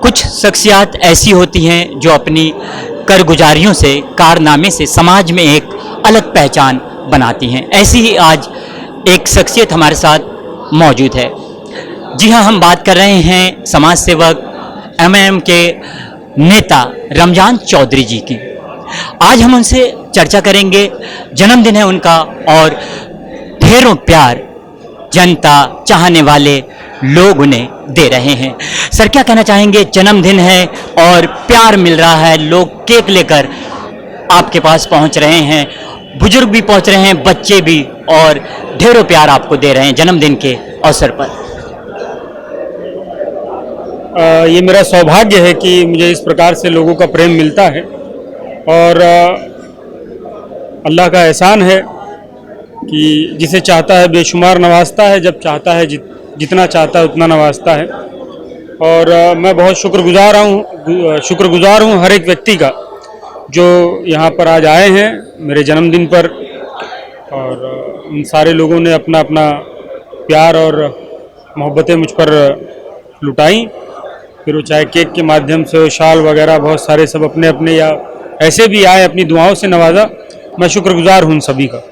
कुछ शख्सियात ऐसी होती हैं जो अपनी कारगुजारियों से, कारनामे से समाज में एक अलग पहचान बनाती हैं। ऐसी ही आज एक शख्सियत हमारे साथ मौजूद है। जी हाँ, हम बात कर रहे हैं समाज सेवक एमआईएम के नेता रमजान चौधरी जी की। आज हम उनसे चर्चा करेंगे। जन्मदिन है उनका और ढेरों प्यार जनता, चाहने वाले लोग उन्हें दे रहे हैं। सर, क्या कहना चाहेंगे? जन्मदिन है और प्यार मिल रहा है, लोग केक लेकर आपके पास पहुंच रहे हैं, बुजुर्ग भी पहुंच रहे हैं, बच्चे भी, और ढेरों प्यार आपको दे रहे हैं जन्मदिन के अवसर पर। ये मेरा सौभाग्य है कि मुझे इस प्रकार से लोगों का प्रेम मिलता है और अल्लाह का एहसान है कि जिसे चाहता है बेशुमार नवाजता है, जब चाहता है जितना चाहता है उतना नवाजता है। और मैं बहुत शुक्रगुजार हूँ हर एक व्यक्ति का जो यहाँ पर आज आए हैं मेरे जन्मदिन पर, और उन सारे लोगों ने अपना अपना प्यार और मोहब्बतें मुझ पर लुटाई। फिर वो चाहे केक के माध्यम से हो, शाल वगैरह, बहुत सारे सब अपने अपने या ऐसे भी आए, अपनी दुआओं से नवाजा। मैं शुक्रगुजार हूँ सभी का।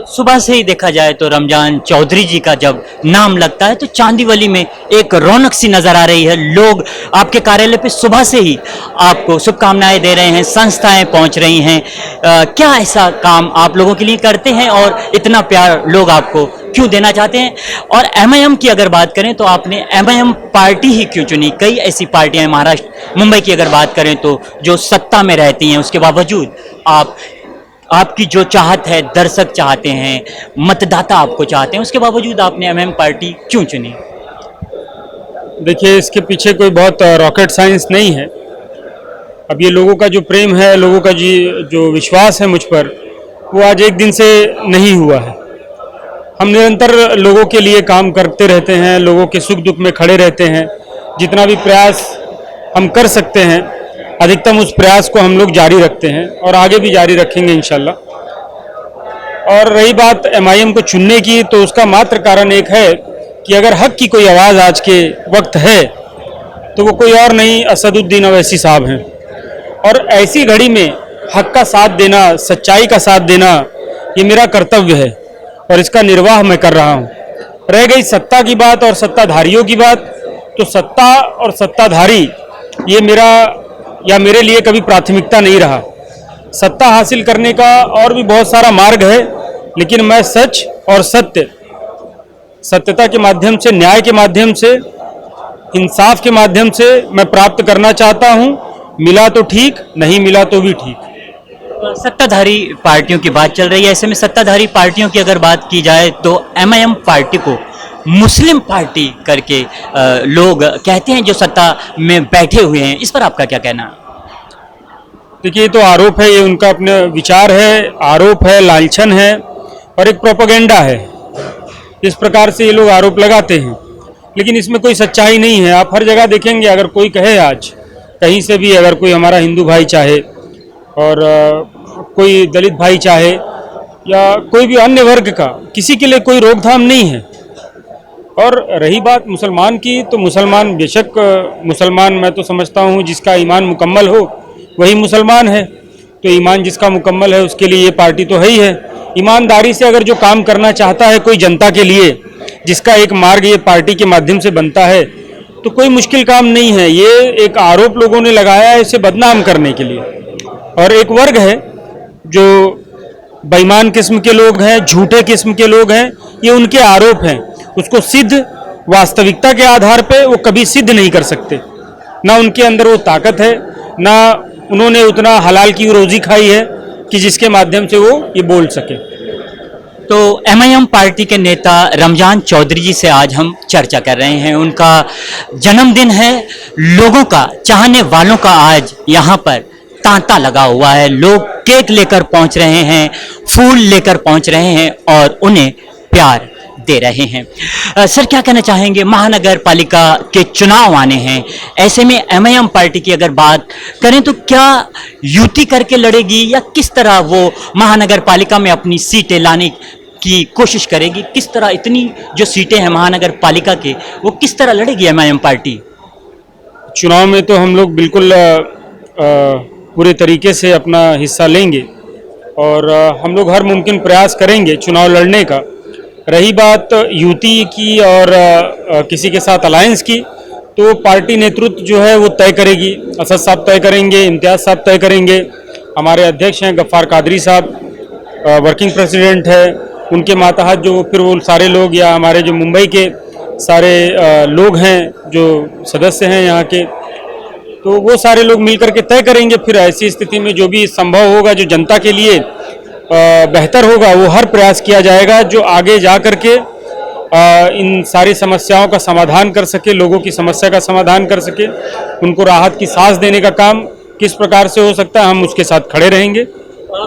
सुबह से ही देखा जाए तो रमजान चौधरी जी का जब नाम लगता है तो चांदीवली में एक रौनक सी नजर आ रही है। लोग आपके कार्यालय पे सुबह से ही आपको शुभकामनाएं दे रहे हैं, संस्थाएं पहुंच रही हैं। क्या ऐसा काम आप लोगों के लिए करते हैं और इतना प्यार लोग आपको क्यों देना चाहते हैं? और एमआईएम की अगर बात करें तो आपने एमआईएम पार्टी ही क्यों चुनी? कई ऐसी पार्टियां हैं महाराष्ट्र, मुंबई की अगर बात करें तो जो सत्ता में रहती हैं, उसके बावजूद आपकी जो चाहत है, दर्शक चाहते हैं, मतदाता आपको चाहते हैं, उसके बावजूद आपने एमआईएम पार्टी क्यों चुनी? देखिए, इसके पीछे कोई बहुत रॉकेट साइंस नहीं है। अब ये लोगों का जो प्रेम है, लोगों का जो विश्वास है मुझ पर, वो आज एक दिन से नहीं हुआ है। हम निरंतर लोगों के लिए काम करते रहते हैं, लोगों के सुख दुख में खड़े रहते हैं। जितना भी प्रयास हम कर सकते हैं, अधिकतम उस प्रयास को हम लोग जारी रखते हैं और आगे भी जारी रखेंगे इंशाल्लाह। और रही बात एमआईएम को चुनने की, तो उसका मात्र कारण एक है कि अगर हक की कोई आवाज़ आज के वक्त है तो वो कोई और नहीं, असदुद्दीन अवैसी साहब हैं। और ऐसी घड़ी में हक का साथ देना, सच्चाई का साथ देना, ये मेरा कर्तव्य है और इसका निर्वाह मैं कर रहा हूँ। रह गई सत्ता की बात और सत्ताधारियों की बात, तो सत्ता और सत्ताधारी ये मेरे लिए कभी प्राथमिकता नहीं रहा। सत्ता हासिल करने का और भी बहुत सारा मार्ग है, लेकिन मैं सच और सत्यता के माध्यम से, न्याय के माध्यम से, इंसाफ के माध्यम से मैं प्राप्त करना चाहता हूं। मिला तो ठीक, नहीं मिला तो भी ठीक। सत्ताधारी पार्टियों की बात चल रही है, ऐसे में सत्ताधारी पार्टियों की अगर बात की जाए तो एमआईएम पार्टी को मुस्लिम पार्टी करके लोग कहते हैं जो सत्ता में बैठे हुए हैं। इस पर आपका क्या कहना? देखिए, ये तो आरोप है, ये उनका अपने विचार है, आरोप है, लांछन है और एक प्रोपेगेंडा है। इस प्रकार से ये लोग आरोप लगाते हैं, लेकिन इसमें कोई सच्चाई नहीं है। आप हर जगह देखेंगे, अगर कोई कहे आज कहीं से भी, अगर कोई हमारा हिंदू भाई चाहे और कोई दलित भाई चाहे या कोई भी अन्य वर्ग का, किसी के लिए कोई रोकथाम नहीं है। और रही बात मुसलमान की, तो मुसलमान बेशक मुसलमान, मैं तो समझता हूँ जिसका ईमान मुकम्मल हो वही मुसलमान है। तो ईमान जिसका मुकम्मल है उसके लिए ये पार्टी तो है ही है। ईमानदारी से अगर जो काम करना चाहता है कोई जनता के लिए, जिसका एक मार्ग ये पार्टी के माध्यम से बनता है, तो कोई मुश्किल काम नहीं है। ये एक आरोप लोगों ने लगाया है इसे बदनाम करने के लिए। और एक वर्ग है जो बेईमान किस्म के लोग हैं, झूठे किस्म के लोग हैं, ये उनके आरोप हैं। उसको सिद्ध वास्तविकता के आधार पे वो कभी सिद्ध नहीं कर सकते। ना उनके अंदर वो ताकत है, ना उन्होंने उतना हलाल की रोजी खाई है कि जिसके माध्यम से वो ये बोल सके। तो एमआईएम पार्टी के नेता रमजान चौधरी जी से आज हम चर्चा कर रहे हैं। उनका जन्मदिन है, लोगों का, चाहने वालों का आज यहाँ पर तांता लगा हुआ है। लोग केक लेकर पहुँच रहे हैं, फूल लेकर पहुँच रहे हैं और उन्हें प्यार दे रहे हैं। सर, क्या कहना चाहेंगे? महानगर पालिका के चुनाव आने हैं, ऐसे में एमआईएम पार्टी की अगर बात करें तो क्या युति करके लड़ेगी या किस तरह वो महानगर पालिका में अपनी सीटें लाने की कोशिश करेगी? किस तरह इतनी जो सीटें हैं महानगर पालिका के, वो किस तरह लड़ेगी एमआईएम पार्टी? चुनाव में तो हम लोग बिल्कुल पूरे तरीके से अपना हिस्सा लेंगे और हम लोग हर मुमकिन प्रयास करेंगे चुनाव लड़ने का। रही बात युति की और किसी के साथ अलायंस की, तो पार्टी नेतृत्व जो है वो तय करेगी। असद साहब तय करेंगे, इम्तियाज़ साहब तय करेंगे, हमारे अध्यक्ष हैं गफ्फार कादरी साहब, वर्किंग प्रेसिडेंट है, उनके मातहत जो फिर वो सारे लोग या हमारे जो मुंबई के सारे लोग हैं जो सदस्य हैं यहाँ के, तो वो सारे लोग मिलकर के तय करेंगे। फिर ऐसी स्थिति में जो भी संभव होगा, जो जनता के लिए बेहतर होगा, वो हर प्रयास किया जाएगा जो आगे जा कर के इन सारी समस्याओं का समाधान कर सके, लोगों की समस्या का समाधान कर सके, उनको राहत की सांस देने का काम किस प्रकार से हो सकता है, हम उसके साथ खड़े रहेंगे।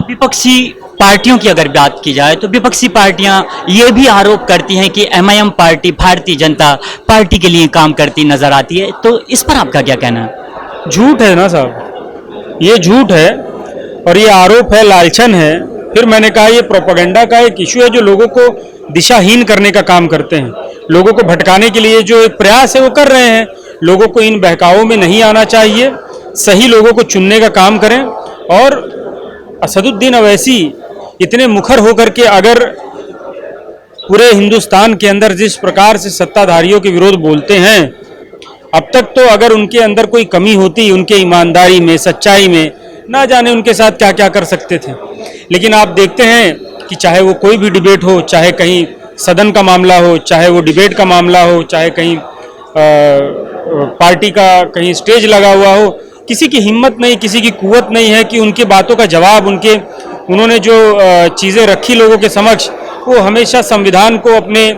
विपक्षी पार्टियों की अगर बात की जाए तो विपक्षी पार्टियां ये भी आरोप करती हैं कि MIM party Bharatiya Janata party के लिए काम करती नजर आती है, तो इस पर आपका क्या कहना है? झूठ है ना साहब, ये झूठ है और ये आरोप है, लालचन है। फिर मैंने कहा ये प्रोपेगेंडा का एक इशू है जो लोगों को दिशाहीन करने का काम करते हैं, लोगों को भटकाने के लिए जो एक प्रयास है वो कर रहे हैं। लोगों को इन बहकावों में नहीं आना चाहिए, सही लोगों को चुनने का काम करें। और असदुद्दीन अवैसी इतने मुखर होकर के अगर पूरे हिंदुस्तान के अंदर जिस प्रकार से सत्ताधारियों के विरोध बोलते हैं, अब तक तो अगर उनके अंदर कोई कमी होती उनके ईमानदारी में, सच्चाई में, ना जाने उनके साथ क्या क्या कर सकते थे। लेकिन आप देखते हैं कि चाहे वो कोई भी डिबेट हो, चाहे कहीं सदन का मामला हो, चाहे वो डिबेट का मामला हो, चाहे कहीं पार्टी का कहीं स्टेज लगा हुआ हो, किसी की हिम्मत नहीं, किसी की कुव्वत नहीं है कि उनके बातों का जवाब, उन्होंने जो चीज़ें रखी लोगों के समक्ष, वो हमेशा संविधान को अपने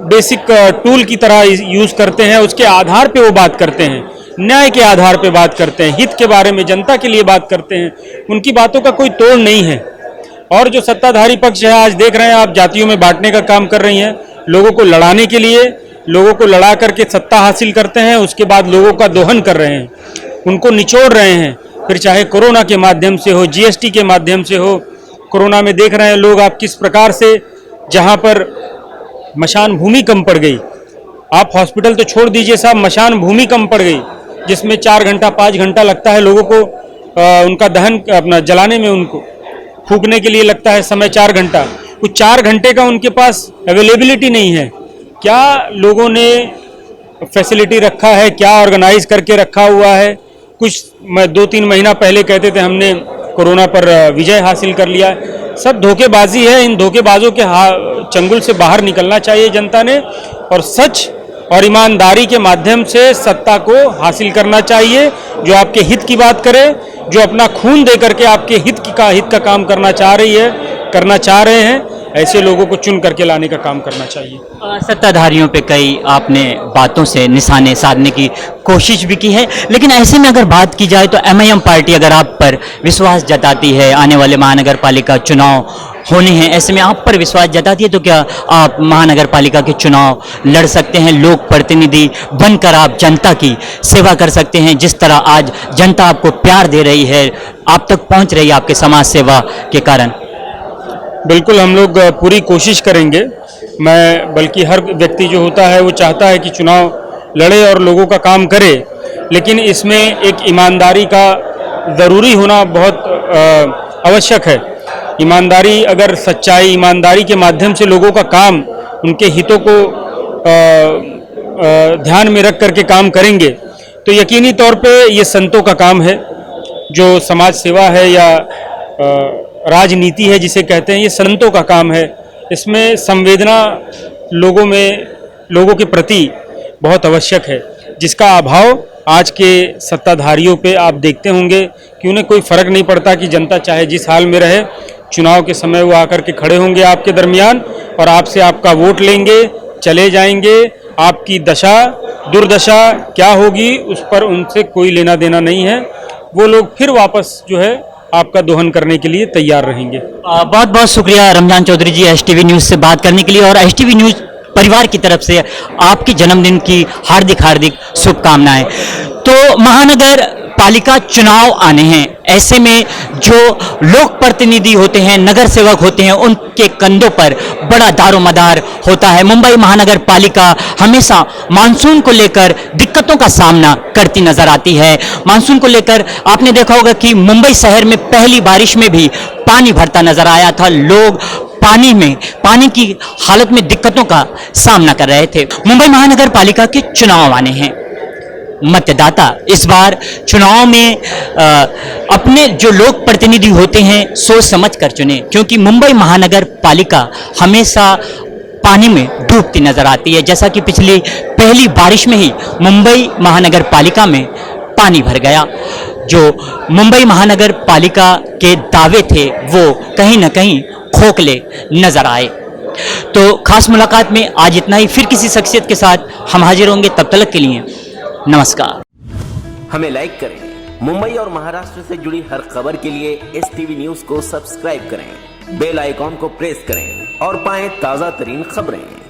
बेसिक टूल की तरह यूज़ करते हैं, उसके आधार पे वो बात करते हैं, न्याय के आधार पे बात करते हैं, हित के बारे में, जनता के लिए बात करते हैं। उनकी बातों का कोई तोड़ नहीं है। और जो सत्ताधारी पक्ष है, आज देख रहे हैं आप, जातियों में बांटने का काम कर रही हैं, लोगों को लड़ाने के लिए, लोगों को लड़ा करके सत्ता हासिल करते हैं, उसके बाद लोगों का दोहन कर रहे हैं, उनको निचोड़ रहे हैं। फिर चाहे कोरोना के माध्यम से हो, जीएसटी के माध्यम से हो। कोरोना में देख रहे हैं लोग आप किस प्रकार से, जहां पर मशान भूमि कम पड़ गई, आप हॉस्पिटल तो छोड़ दीजिए साहब, मशान भूमि कम पड़ गई, जिसमें 4 घंटा 5 घंटा लगता है लोगों को उनका दहन अपना जलाने में, उनको फूकने के लिए लगता है समय 4 घंटा। कुछ 4 घंटे का उनके पास अवेलेबिलिटी नहीं है। क्या लोगों ने फैसिलिटी रखा है, क्या ऑर्गेनाइज करके रखा हुआ है? कुछ 2-3 महीना पहले कहते थे हमने कोरोना पर विजय हासिल कर लिया। सब धोखेबाजी है। इन धोखेबाजों के चंगुल से बाहर निकलना चाहिए जनता ने, और सच और ईमानदारी के माध्यम से सत्ता को हासिल करना चाहिए। जो आपके हित की बात करे, जो अपना खून दे करके आपके हित का काम करना चाह रहे हैं, ऐसे लोगों को चुन करके लाने का काम करना चाहिए। सत्ताधारियों पे कई आपने बातों से निशाने साधने की कोशिश भी की है, लेकिन ऐसे में अगर बात की जाए तो एमआईएम पार्टी अगर आप पर विश्वास जताती है, आने वाले महानगर पालिका चुनाव होने हैं, ऐसे में आप पर विश्वास जताती है, तो क्या आप महानगर पालिका के चुनाव लड़ सकते हैं? लोक प्रतिनिधि बनकर आप जनता की सेवा कर सकते हैं, जिस तरह आज जनता आपको प्यार दे रही है, आप तक पहुंच रही है आपके समाज सेवा के कारण? बिल्कुल, हम लोग पूरी कोशिश करेंगे। मैं बल्कि हर व्यक्ति जो होता है वो चाहता है कि चुनाव लड़े और लोगों का काम करे, लेकिन इसमें एक ईमानदारी का ज़रूरी होना बहुत आवश्यक है। ईमानदारी, अगर सच्चाई, ईमानदारी के माध्यम से लोगों का काम, उनके हितों को ध्यान में रख करके काम करेंगे, तो यकीनी तौर पे ये संतों का काम है। जो समाज सेवा है या राजनीति है जिसे कहते हैं, ये संतों का काम है। इसमें संवेदना लोगों के प्रति बहुत आवश्यक है, जिसका अभाव आज के सत्ताधारियों पे आप देखते होंगे कि उन्हें कोई फर्क नहीं पड़ता कि जनता चाहे जिस हाल में रहे, चुनाव के समय वो आकर के खड़े होंगे आपके दरमियान और आपसे आपका वोट लेंगे, चले जाएंगे। आपकी दशा दुर्दशा क्या होगी उस पर उनसे कोई लेना देना नहीं है। वो लोग फिर वापस जो है आपका दोहन करने के लिए तैयार रहेंगे। बहुत बहुत शुक्रिया रमजान चौधरी जी, एसटीवी न्यूज़ से बात करने के लिए, और एसटीवी न्यूज़ परिवार की तरफ से आपके जन्मदिन की हार्दिक हार्दिक शुभकामनाएं। तो महानगर पालिका चुनाव आने हैं। ऐसे में जो लोक प्रतिनिधि होते हैं, नगर सेवक होते हैं, उनके कंधों पर बड़ा दारोमदार होता है। मुंबई महानगर पालिका हमेशा मानसून को लेकर दिक्कतों का सामना करती नजर आती है। मानसून को लेकर आपने देखा होगा कि मुंबई शहर में पहली बारिश में भी पानी भरता नजर आया था। लोग पानी की हालत में दिक्कतों का सामना कर रहे थे। मुंबई महानगर पालिका के चुनाव आने हैं। मतदाता इस बार चुनाव में अपने जो लोक प्रतिनिधि होते हैं सोच समझ कर चुने, क्योंकि मुंबई महानगर पालिका हमेशा पानी में डूबती नजर आती है। जैसा कि पिछली पहली बारिश में ही मुंबई महानगर पालिका में पानी भर गया। जो मुंबई महानगर पालिका के दावे थे वो कहीं ना कहीं खोखले नजर आए। तो खास मुलाकात में आज इतना ही। फिर किसी शख्सियत के साथ हम हाजिर होंगे। तब तक के लिए नमस्कार। हमें लाइक करें। मुंबई और महाराष्ट्र से जुड़ी हर खबर के लिए STV न्यूज को सब्सक्राइब करें, बेल आइकॉन को प्रेस करें और पाएं ताजा तरीन खबरें।